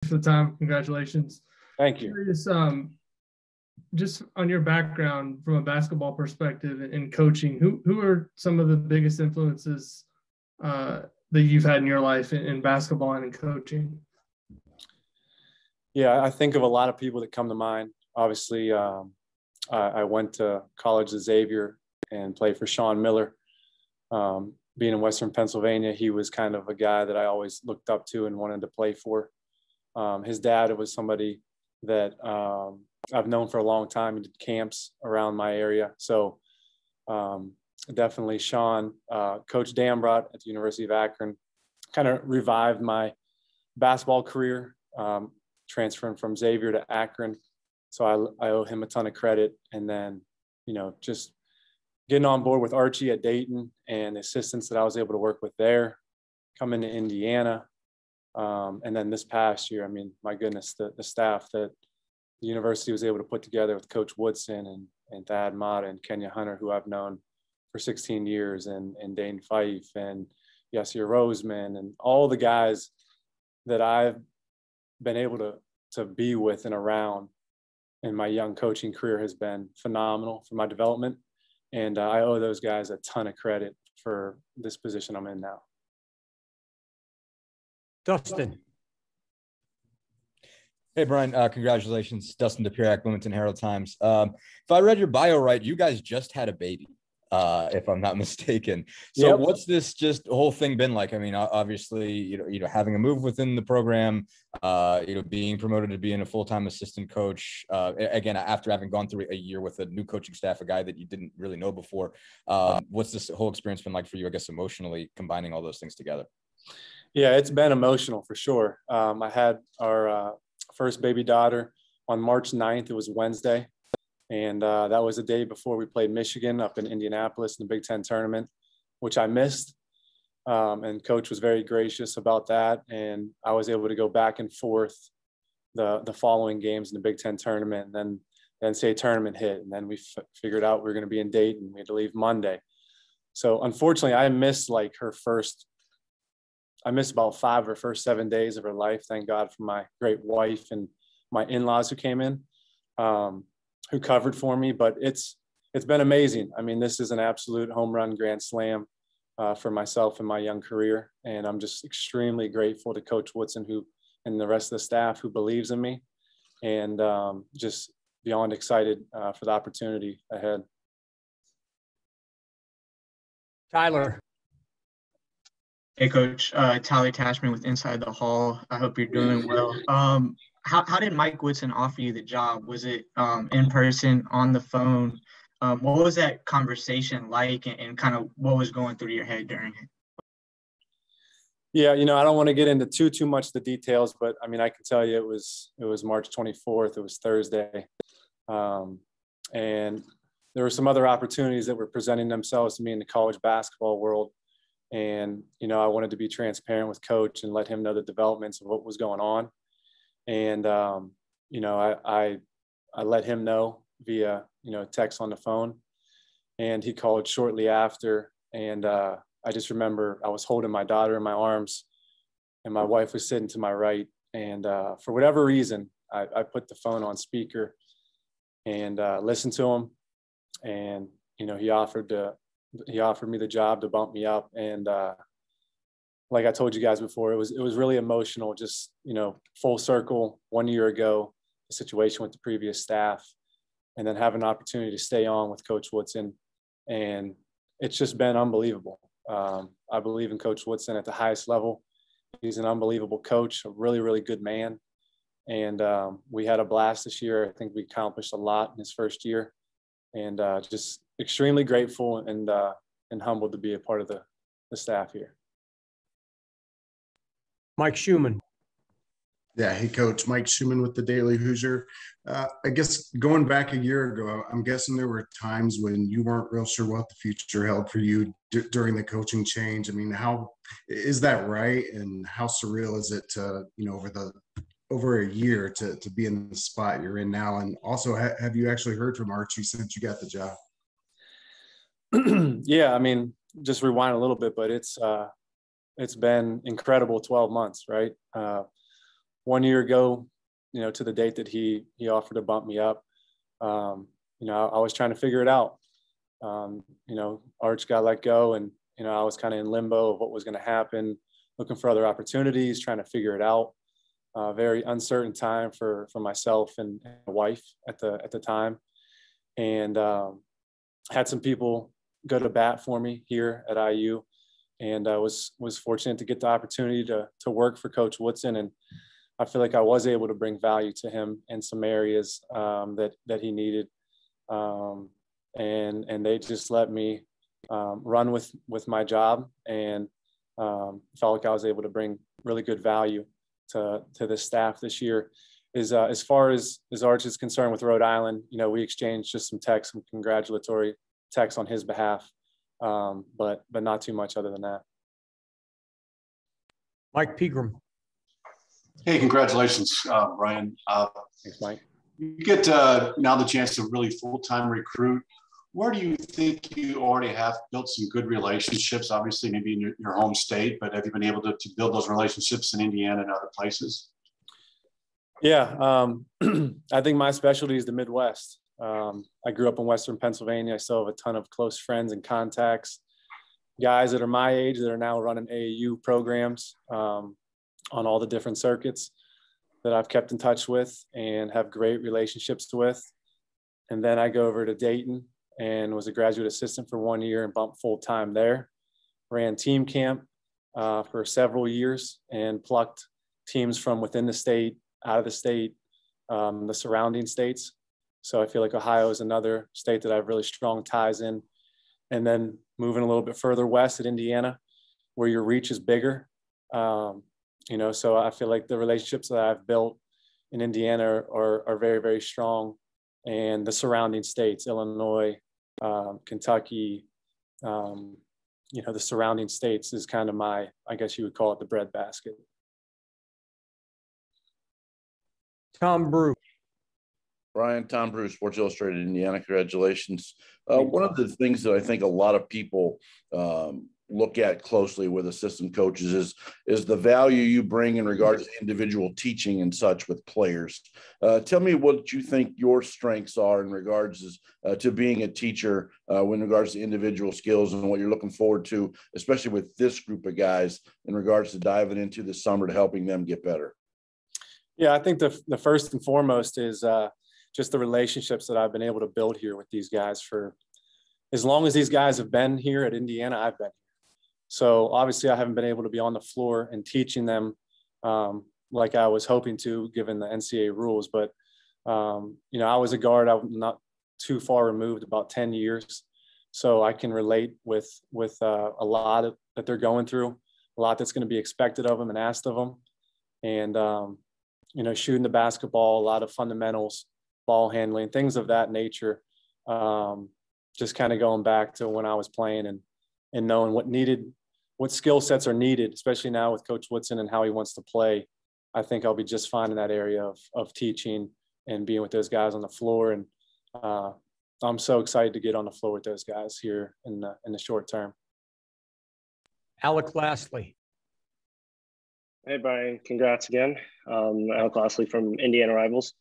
For the time. Congratulations. Thank you. Curious, just on your background from a basketball perspective and coaching, who are some of the biggest influences that you've had in your life in basketball and in coaching? Yeah, I think of a lot of people that come to mind. Obviously, I went to college at Xavier and played for Sean Miller. Being in Western Pennsylvania, he was kind of a guy that I always looked up to and wanted to play for. His dad was somebody that I've known for a long time. He did camps around my area. So definitely Sean. Coach Dambrot at the University of Akron kind of revived my basketball career, transferring from Xavier to Akron. So I owe him a ton of credit. And then, just getting on board with Archie at Dayton and the assistants that I was able to work with there, coming to Indiana. And then this past year, I mean, my goodness, the staff that the university was able to put together with Coach Woodson and Thad Mata and Kenya Hunter, who I've known for 16 years, and Dane Fife and Yasir Roseman, and all the guys that I've been able to be with and around in my young coaching career has been phenomenal for my development. And I owe those guys a ton of credit for this position I'm in now. Dustin. Hey, Brian, congratulations. Dustin DePierac, Bloomington Herald-Times. If I read your bio right, you guys just had a baby, if I'm not mistaken. So Yep. What's this just whole thing been like? I mean, obviously, having a move within the program, being promoted to being a full-time assistant coach, again, after having gone through a year with a new coaching staff, a guy that you didn't really know before. What's this whole experience been like for you, I guess, emotionally, combining all those things together? Yeah, it's been emotional for sure. I had our first baby daughter on March 9th. It was Wednesday. And that was the day before we played Michigan up in Indianapolis in the Big Ten tournament, which I missed. And Coach was very gracious about that. And I was able to go back and forth the following games in the Big Ten tournament. And then the NCAA tournament hit. And then we figured out we were going to be in Dayton. We had to leave Monday. So unfortunately, I missed about 5 of her first 7 days of her life. Thank God for my great wife and my in-laws who came in, who covered for me. But it's been amazing. I mean, this is an absolute home run grand slam for myself and my young career. And I'm just extremely grateful to Coach Woodson and the rest of the staff who believes in me, and just beyond excited for the opportunity ahead. Tyler. Hey, Coach. Tyler Tashman with Inside the Hall. I hope you're doing well. How did Mike Woodson offer you the job? Was it in person, on the phone? What was that conversation like, and kind of what was going through your head during it? Yeah, I don't want to get into too much of the details, but I mean, I can tell you it was March 24th. It was Thursday. And there were some other opportunities that were presenting themselves to me in the college basketball world. And, I wanted to be transparent with Coach and let him know the developments of what was going on. And, I let him know via, text on the phone, and he called shortly after. And I just remember I was holding my daughter in my arms, and my wife was sitting to my right. And for whatever reason, I put the phone on speaker and listened to him. And, he offered me the job to bump me up. And like I told you guys before, it was really emotional, just, full circle 1 year ago, the situation with the previous staff, and then have an opportunity to stay on with Coach Woodson. And it's just been unbelievable. I believe in Coach Woodson at the highest level. He's an unbelievable coach, a really, really good man. And we had a blast this year. I think we accomplished a lot in his first year, and just extremely grateful and humbled to be a part of the staff here. Mike Schumann. Yeah, hey, Coach. Mike Schumann with the Daily Hoosier. I guess going back a year ago, I'm guessing there were times when you weren't real sure what the future held for you during the coaching change. I mean, how is that right? And how surreal is it to, over a year to be in the spot you're in now? And also, have you actually heard from Archie since you got the job? Yeah, I mean, just rewind a little bit, but it's been incredible 12 months, right? 1 year ago, to the date that he offered to bump me up, I was trying to figure it out. Arch got let go, and, I was kind of in limbo of what was going to happen, looking for other opportunities, trying to figure it out. Very uncertain time for myself and my wife at the time. And had some people go to bat for me here at IU, and I was fortunate to get the opportunity to work for Coach Woodson. And I feel like I was able to bring value to him in some areas that he needed. And they just let me run with my job, and felt like I was able to bring really good value to the staff this year. As far as Arch is concerned with Rhode Island, we exchanged just some texts, some congratulatory texts on his behalf, but not too much other than that. Mike Pegram. Hey, congratulations, Brian. Thanks, Mike. You get now the chance to really full-time recruit. Where do you think you already have built some good relationships? Obviously, maybe in your home state, but have you been able to build those relationships in Indiana and other places? Yeah, I think my specialty is the Midwest. I grew up in Western Pennsylvania. I still have a ton of close friends and contacts, guys that are my age that are now running AAU programs on all the different circuits that I've kept in touch with and have great relationships with. And then I go over to Dayton and was a graduate assistant for 1 year and bumped full-time there. Ran team camp for several years and plucked teams from within the state, out of the state, the surrounding states. So I feel like Ohio is another state that I have really strong ties in. And then moving a little bit further west at Indiana, where your reach is bigger. So I feel like the relationships that I've built in Indiana are very, very strong. And the surrounding states, Illinois, Kentucky, the surrounding states is kind of my, I guess you would call it the breadbasket. Tom Brew. Brian, Tom Bruce, Sports Illustrated, Indiana. Congratulations. One of the things that I think a lot of people look at closely with assistant coaches is the value you bring in regards to individual teaching and such with players. Tell me what you think your strengths are in regards to being a teacher in regards to individual skills and what you're looking forward to, especially with this group of guys in regards to diving into the summer to helping them get better. Yeah, I think the first and foremost is just the relationships that I've been able to build here with these guys for as long as these guys have been here at Indiana, I've been here. So obviously I haven't been able to be on the floor and teaching them like I was hoping to, given the NCAA rules. But, I was a guard. I'm not too far removed, about 10 years. So I can relate with a lot that they're going through, a lot that's going to be expected of them and asked of them. And, shooting the basketball, a lot of fundamentals, ball handling, things of that nature. Just kind of going back to when I was playing and knowing what skill sets are needed, especially now with Coach Woodson and how he wants to play. I think I'll be just fine in that area of teaching and being with those guys on the floor. And I'm so excited to get on the floor with those guys here in the short term. Alec Lastly. Hey, Brian. Congrats again. Alec Lastly from Indiana Rivals.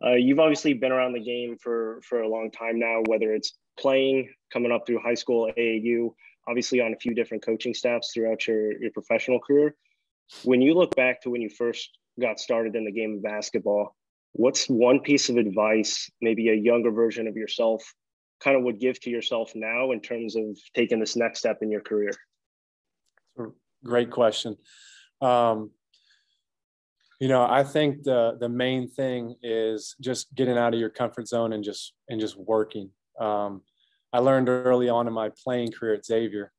You've obviously been around the game for a long time now, whether it's playing, coming up through high school, AAU, obviously on a few different coaching staffs throughout your professional career. When you look back to when you first got started in the game of basketball, what's one piece of advice maybe a younger version of yourself kind of would give to yourself now in terms of taking this next step in your career? Great question. I think the main thing is just getting out of your comfort zone and just working. I learned early on in my playing career at Xavier,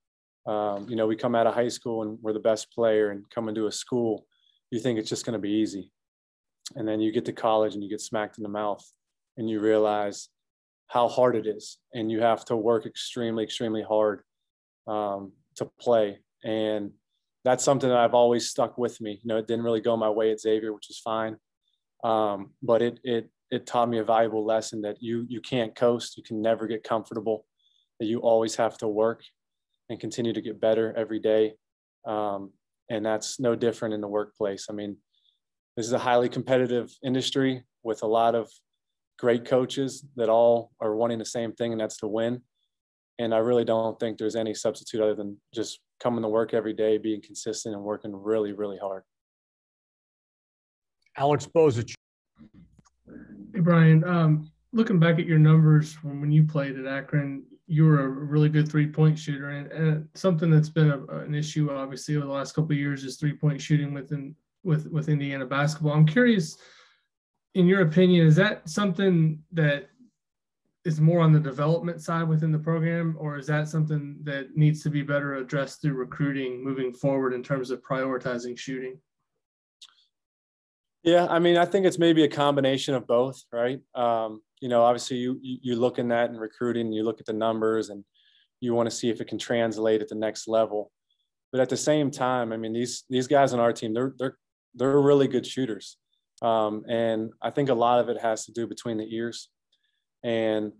we come out of high school and we're the best player, and come into a school, you think it's just going to be easy. And then you get to college and you get smacked in the mouth and you realize how hard it is. And you have to work extremely, extremely hard to play. And that's something that I've always stuck with me. It didn't really go my way at Xavier, which is fine. But it taught me a valuable lesson that you can't coast. You can never get comfortable, that you always have to work and continue to get better every day. And that's no different in the workplace. I mean, this is a highly competitive industry with a lot of great coaches that all are wanting the same thing, and that's to win. And I really don't think there's any substitute other than just coming to work every day, being consistent, and working really, really hard. Alex Bozich. Hey, Brian, looking back at your numbers from when you played at Akron, you were a really good three-point shooter. And something that's been an issue, obviously, over the last couple of years is three-point shooting with Indiana basketball. I'm curious, in your opinion, is that something that is more on the development side within the program, or is that something that needs to be better addressed through recruiting moving forward in terms of prioritizing shooting? Yeah, I mean, I think it's maybe a combination of both, right? Obviously you look in that in recruiting, you look at the numbers, and you want to see if it can translate at the next level. But at the same time, I mean, these guys on our team, they're really good shooters. And I think a lot of it has to do between the ears. And,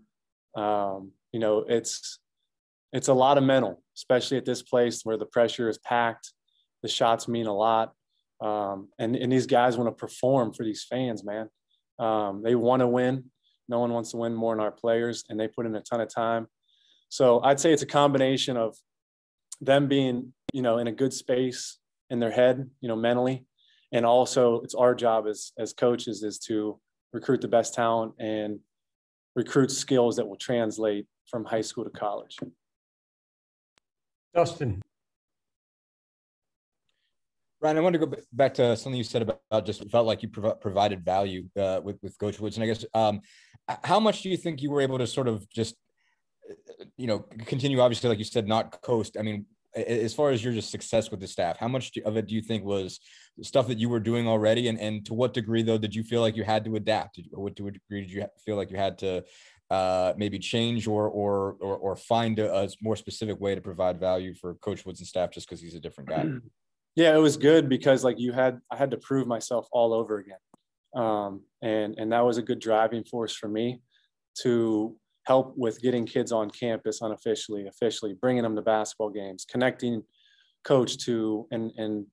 it's a lot of mental, especially at this place where the pressure is packed. The shots mean a lot. And these guys want to perform for these fans, man. They want to win. No one wants to win more than our players, and they put in a ton of time. So I'd say it's a combination of them being, in a good space in their head, mentally. And also it's our job as coaches is to recruit the best talent and recruit skills that will translate from high school to college. Dustin. Ryan, I wanted to go back to something you said about just felt like you provided value with Coach Woods. And I guess, how much do you think you were able to sort of just, continue, obviously, like you said, not coast? I mean, as far as your just success with the staff, how much of it do you think was stuff that you were doing already? And to what degree, though, did you feel like you had to adapt? Or to what degree did you feel like you had to maybe change or find a more specific way to provide value for Coach Woods and staff just because he's a different guy? Yeah, it was good because I had to prove myself all over again. And that was a good driving force for me to help with getting kids on campus unofficially, officially, bringing them to basketball games, connecting coach to, and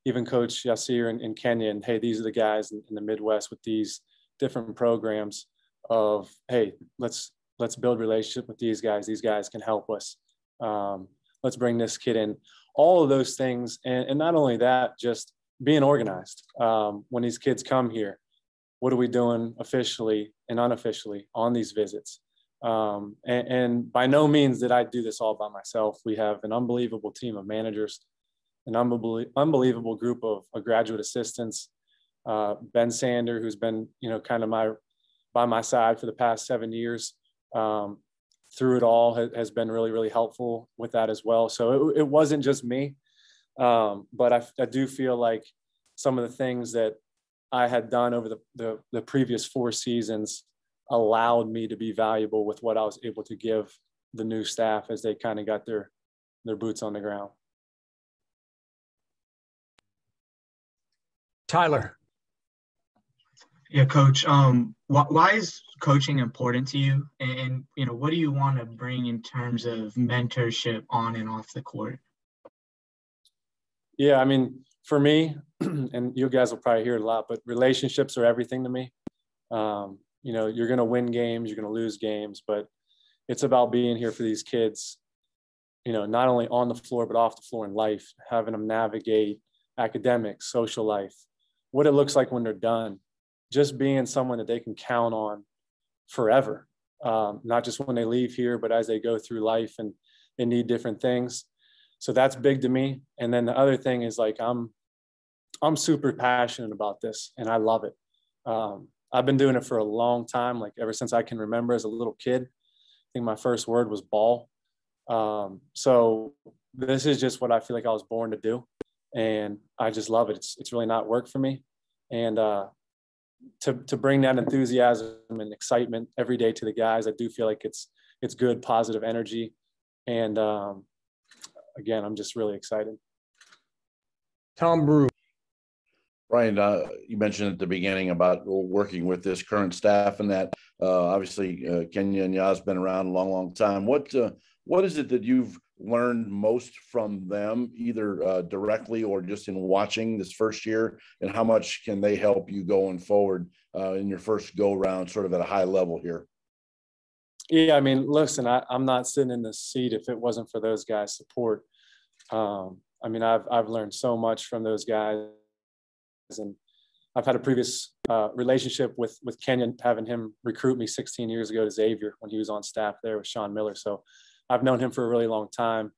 even Coach Yasir in Kenya. And, hey, these are the guys in the Midwest with these different programs of, hey, let's build relationship with these guys. These guys can help us. Let's bring this kid in. All of those things. And not only that, just being organized. When these kids come here, what are we doing officially and unofficially on these visits? And by no means did I do this all by myself. We have an unbelievable team of managers, an unbelievable group of graduate assistants. Ben Sander, who's been, kind of by my side for the past 7 years, through it all has been really, really helpful with that as well. So it wasn't just me, but I do feel like some of the things that I had done over the previous 4 seasons allowed me to be valuable with what I was able to give the new staff as they kind of got their boots on the ground. Tyler. Yeah, Coach. Why is coaching important to you? And what do you want to bring in terms of mentorship on and off the court? Yeah, I mean, for me, and you guys will probably hear it a lot, but relationships are everything to me. You're going to win games, you're going to lose games, but it's about being here for these kids, not only on the floor, but off the floor in life, having them navigate academics, social life, what it looks like when they're done, just being someone that they can count on forever, not just when they leave here, but as they go through life and they need different things. So that's big to me. And then the other thing is like, I'm super passionate about this and I love it. I've been doing it for a long time, like ever since I can remember as a little kid. I think my first word was ball. So this is just what I feel like I was born to do. And I just love it. It's really not work for me. And to bring that enthusiasm and excitement every day to the guys, I do feel like it's good, positive energy. And again, I'm just really excited. Tom Brew. Brian, you mentioned at the beginning about working with this current staff and that obviously Kenya and Yaz been around a long, long time. What is it that you've learned most from them, either directly or just in watching this first year, and how much can they help you going forward in your first go round, sort of at a high level here? Yeah, I mean, listen, I'm not sitting in this seat if it wasn't for those guys' support. I mean, I've learned so much from those guys, and I've had a previous relationship with Kenyon, having him recruit me 16 years ago to Xavier when he was on staff there with Sean Miller. So I've known him for a really long time.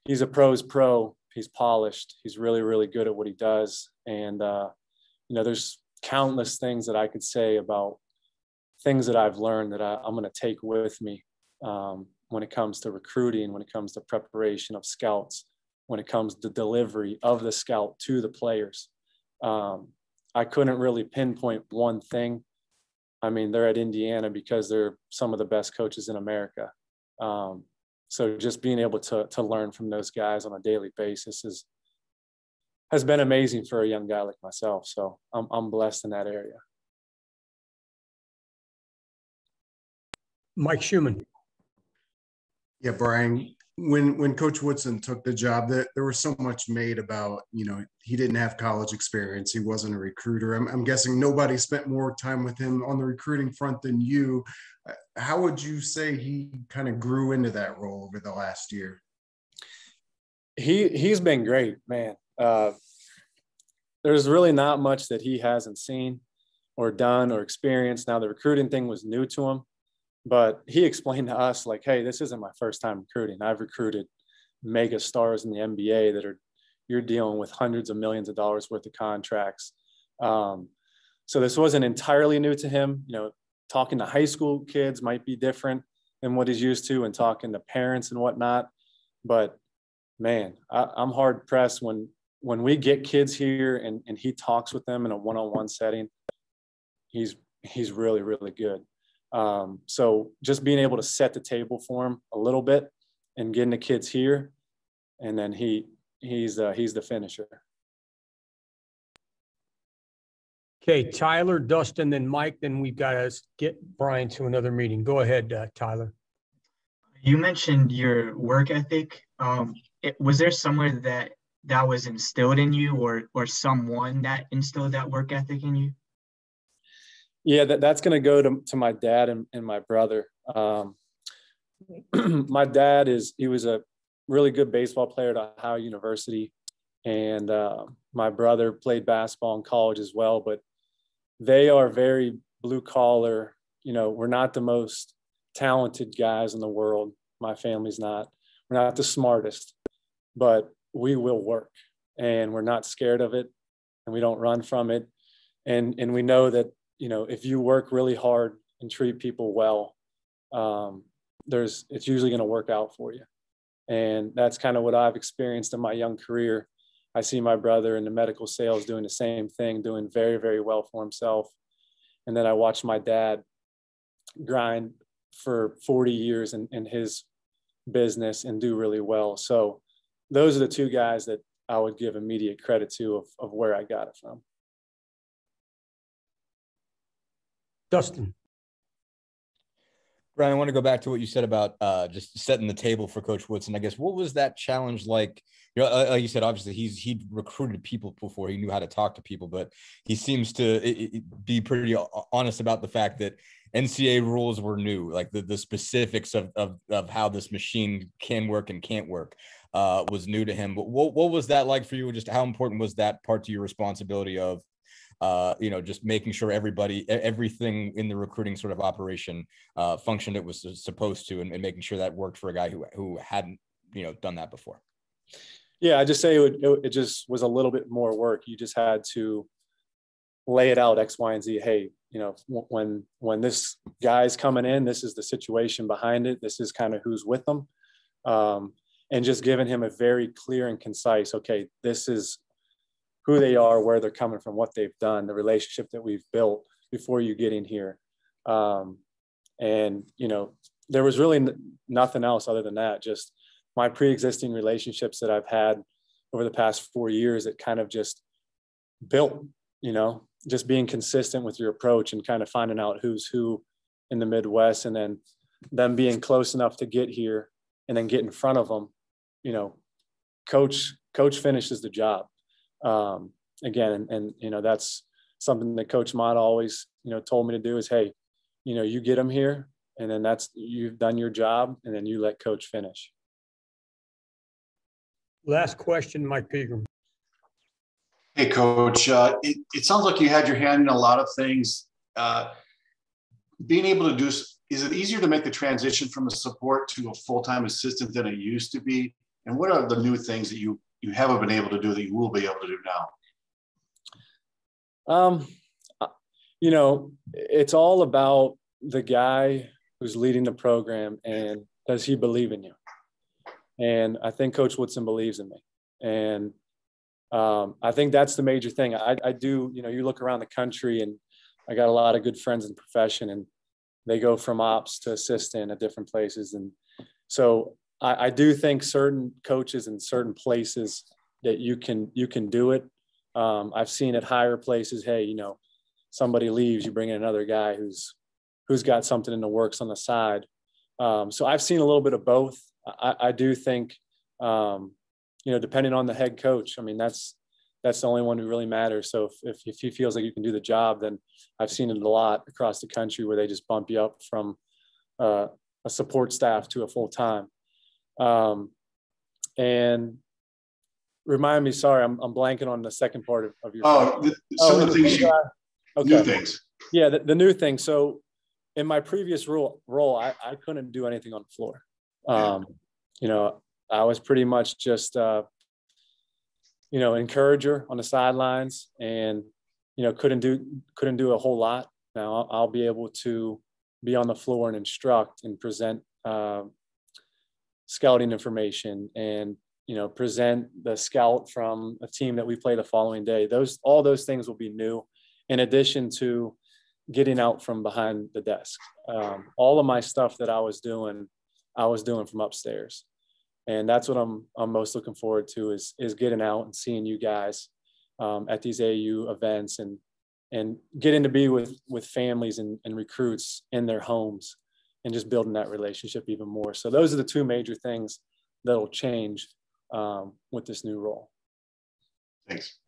He's a pro's pro. He's polished. He's really, really good at what he does. And, you know, there's countless things that I could say about things that I've learned that I'm going to take with me when it comes to recruiting, when it comes to preparation of scouts, when it comes to delivery of the scout to the players. I couldn't really pinpoint one thing. I mean, they're at Indiana because they're some of the best coaches in America. So just being able to learn from those guys on a daily basis has been amazing for a young guy like myself. So I'm blessed in that area. Mike Schumann. Yeah, Brian, when Coach Woodson took the job, there was so much made about, you know, he didn't have college experience. He wasn't a recruiter. I'm guessing nobody spent more time with him on the recruiting front than you. How would you say he kind of grew into that role over the last year? He's been great, man. There's really not much that he hasn't seen or done or experienced. Now, the recruiting thing was new to him, but he explained to us, like, hey, this isn't my first time recruiting. I've recruited mega stars in the NBA that you're dealing with hundreds of millions of dollars worth of contracts. So this wasn't entirely new to him. You know, talking to high school kids might be different than what he's used to, and talking to parents and whatnot. But man, I'm hard pressed when we get kids here and he talks with them in a one-on-one setting. He's really, really good. So just being able to set the table for him a little bit and getting the kids here, and then he's the finisher. Okay, Tyler, Dustin, then Mike. Then we've got to get Brian to another meeting. Go ahead, Tyler. You mentioned your work ethic. Was there somewhere that was instilled in you, or someone that instilled that work ethic in you? Yeah, that's going to go to my dad and my brother. My dad he was a really good baseball player at Ohio University, and my brother played basketball in college as well. But they are very blue collar. You know, we're not the most talented guys in the world. My family's not. We're not the smartest, but we will work, and we're not scared of it, and we don't run from it. And we know that, you know, if you work really hard and treat people well, it's usually going to work out for you. And that's kind of what I've experienced in my young career. I see my brother in the medical sales doing the same thing, doing very, very well for himself. And then I watched my dad grind for 40 years in his business and do really well. So those are the two guys that I would give immediate credit to of where I got it from. Dustin. Brian, I want to go back to what you said about just setting the table for Coach Woodson. I guess, what was that challenge like? You know, like you said, obviously he'd recruited people before. He knew how to talk to people, but he seems to be pretty honest about the fact that NCAA rules were new, like the specifics of how this machine can work and can't work was new to him. But what was that like for you? Just how important was that part to your responsibility of, you know, just making sure everything in the recruiting sort of operation functioned it was supposed to, and making sure that worked for a guy who hadn't, you know, done that before? Yeah, I just say it just was a little bit more work. You just had to lay it out X, Y, and Z. Hey, you know, when this guy's coming in, this is the situation behind it. This is kind of who's with them. And just giving him a very clear and concise, okay, this is who they are, where they're coming from, what they've done, the relationship that we've built before you get in here. And, you know, there was really nothing else other than that, just my pre-existing relationships that I've had over the past 4 years that kind of just built, you know, just being consistent with your approach and kind of finding out who's who in the Midwest, and then them being close enough to get here and then get in front of them you know, coach finishes the job. Again, and you know, that's something that Coach Mott always, you know, told me to do is, hey, you know, you get them here, and then you've done your job, and then you let coach finish. Last question, Mike Peegram. Hey, Coach. It sounds like you had your hand in a lot of things. Being able to do, is it easier to make the transition from a support to a full-time assistant than it used to be? And what are the new things that you haven't been able to do that you will be able to do now? You know, it's all about the guy who's leading the program, and does he believe in you? And I think Coach Woodson believes in me. And I think that's the major thing. I do, you know, you look around the country, and I got a lot of good friends in the profession, and they go from ops to assistant at different places. And so I do think certain coaches in certain places that you can do it. I've seen at higher places, hey, you know, somebody leaves, you bring in another guy who's got something in the works on the side. So I've seen a little bit of both. I do think, you know, depending on the head coach, I mean, that's the only one who really matters. So if he feels like you can do the job, then I've seen it a lot across the country where they just bump you up from a support staff to a full-time. And remind me, sorry, I'm blanking on the second part of your question. Some of the things okay. New things. Yeah, the new thing. So in my previous role, I couldn't do anything on the floor. You know, I was pretty much just, you know, encourager on the sidelines, and, you know, couldn't do a whole lot. Now I'll be able to be on the floor and instruct and present scouting information, and, you know, present the scout from a team that we play the following day. All those things will be new, in addition to getting out from behind the desk. All of my stuff that I was doing from upstairs. And that's what I'm most looking forward to is getting out and seeing you guys at these AU events, and getting to be with families and recruits in their homes, and just building that relationship even more. So those are the two major things that'll change with this new role. Thanks.